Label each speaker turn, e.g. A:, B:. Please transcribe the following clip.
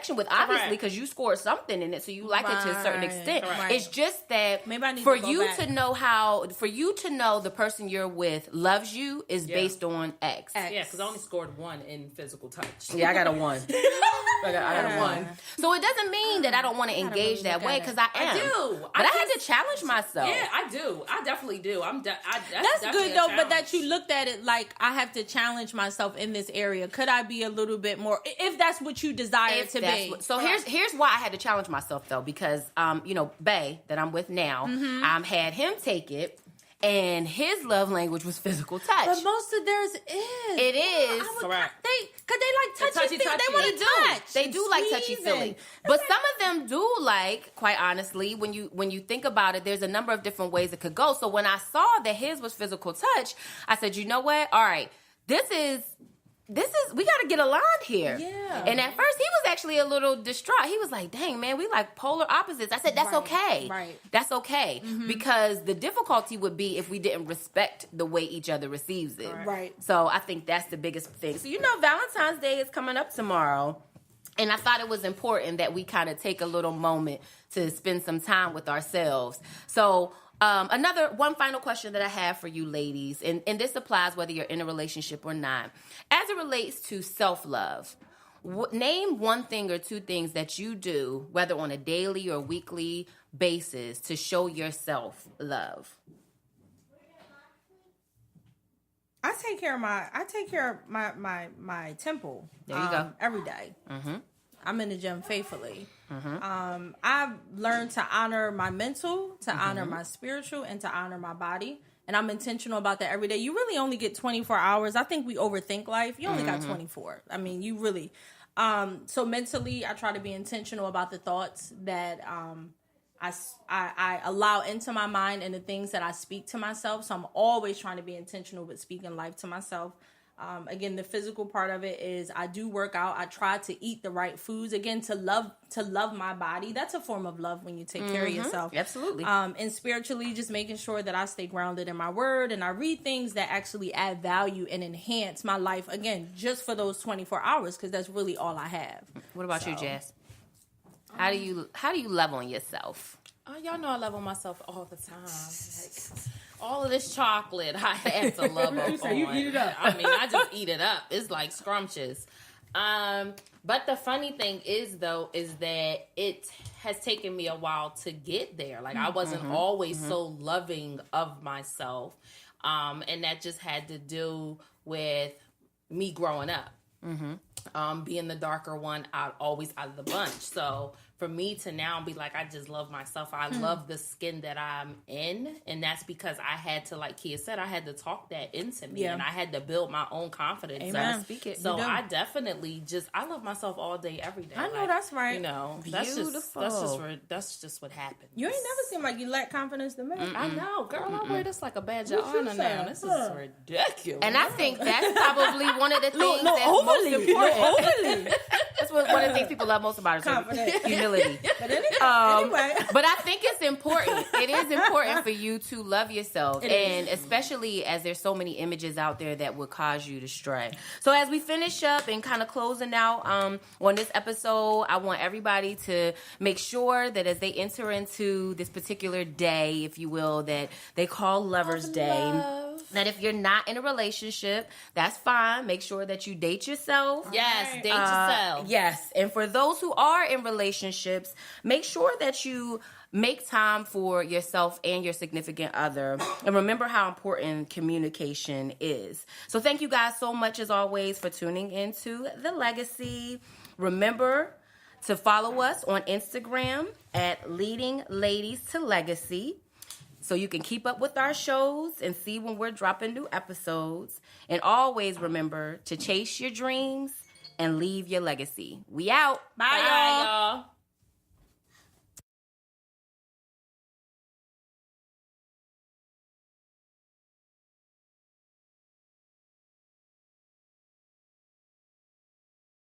A: connection with, obviously, because you scored something in it, so you like it to a certain extent.
B: Correct.
A: It's just that
B: maybe I need
A: for
B: to go
A: you
B: back.
A: to know for you to know the person you're with loves you is based on X.
C: Yeah, because I only scored 1 in physical touch.
A: Yeah, I got a 1. I got a 1. So it doesn't mean that I don't want to engage
B: really
A: that way, because I am.
C: I do.
A: But I had to challenge myself.
C: Yeah, I do. I definitely do.
B: That's good though, but that you looked at it like I have to challenge myself in this area. Could I be a little bit more, if that's what you desire to be?
A: So here's why I had to challenge myself though, because Bae that I'm with now, had him take it. And his love language was physical touch.
B: But most of theirs is.
A: It is.
C: Correct.
B: Because they like touchy. They want to touch.
A: They do like touchy feely. But some of them do like, quite honestly, when you think about it, there's a number of different ways it could go. So when I saw that his was physical touch, I said, you know what? All right, this is we got to get aligned here.
B: Yeah.
A: And at first he was actually a little distraught. He was like, dang, man, we like polar opposites. I said, that's okay.
B: Right.
A: That's okay. Because the difficulty would be if we didn't respect the way each other receives it.
B: Right.
A: So I think that's the biggest thing. So, Valentine's Day is coming up tomorrow. And I thought it was important that we kind of take a little moment to spend some time with ourselves. So one final question that I have for you ladies, and this applies whether you're in a relationship or not. As it relates to self-love, name one thing or two things that you do, whether on a daily or weekly basis, to show yourself love.
B: I take care of my temple.
A: There you go.
B: Every day.
A: Mm-hmm.
B: I'm in the gym faithfully.
A: Mm-hmm.
B: I've learned to honor my mental, to honor my spiritual, and to honor my body. And I'm intentional about that every day. You really only get 24 hours. I think we overthink life. You only got 24. I mean, you really. So mentally, I try to be intentional about the thoughts that I allow into my mind and the things that I speak to myself. So I'm always trying to be intentional with speaking life to myself. Again, the physical part of it is I do work out. I try to eat the right foods. Again, to love my body. That's a form of love when you take care of yourself.
A: Absolutely.
B: And spiritually, just making sure that I stay grounded in my word and I read things that actually add value and enhance my life. Again, just for those 24 hours, because that's really all I have.
A: What about you, Jess? How do you love on yourself?
C: Y'all know I love on myself all the time. Like, all of this chocolate, I had to love up on.
D: You eat it up.
C: I mean, I just eat it up. It's like scrumptious. But the funny thing is that it has taken me a while to get there. Like, I wasn't always so loving of myself. And that just had to do with me growing up. Being the darker one always out of the bunch. So for me to now be like, I just love myself. I love the skin that I'm in. And that's because I had to, like Kia said, I had to talk that into me.
B: Yeah.
C: And I had to build my own confidence.
B: Amen.
A: Speak it.
C: So I definitely I love myself all day, every day.
B: I know that's right.
A: Beautiful.
C: That's just what happens.
B: You ain't never seemed like you lack confidence to me.
C: I know, girl. I wear this like a badge of
B: What you
C: honor
B: say?
C: now. This is ridiculous.
A: And I think that's probably one of the things that's most important. That's one of the things people love most about us.
B: Confidence.
A: Humility.
B: But anyway.
A: But I think it's important. It is important for you to love yourself. And especially as there's so many images out there that would cause you to stray. So as we finish up and kind of closing out on this episode, I want everybody to make sure that as they enter into this particular day, if you will, that they call Lover's Day, that if you're not in a relationship, that's fine. Make sure that you date yourself.
C: yes, date yourself.
A: Yes. And for those who are in relationships, make sure that you make time for yourself and your significant other. And remember how important communication is. So thank you guys so much, as always, for tuning into The Legacy. Remember to follow us on Instagram at Leading Ladies to Legacy, so you can keep up with our shows and see when we're dropping new episodes. And always remember to chase your dreams and leave your legacy. We out.
B: Bye, y'all.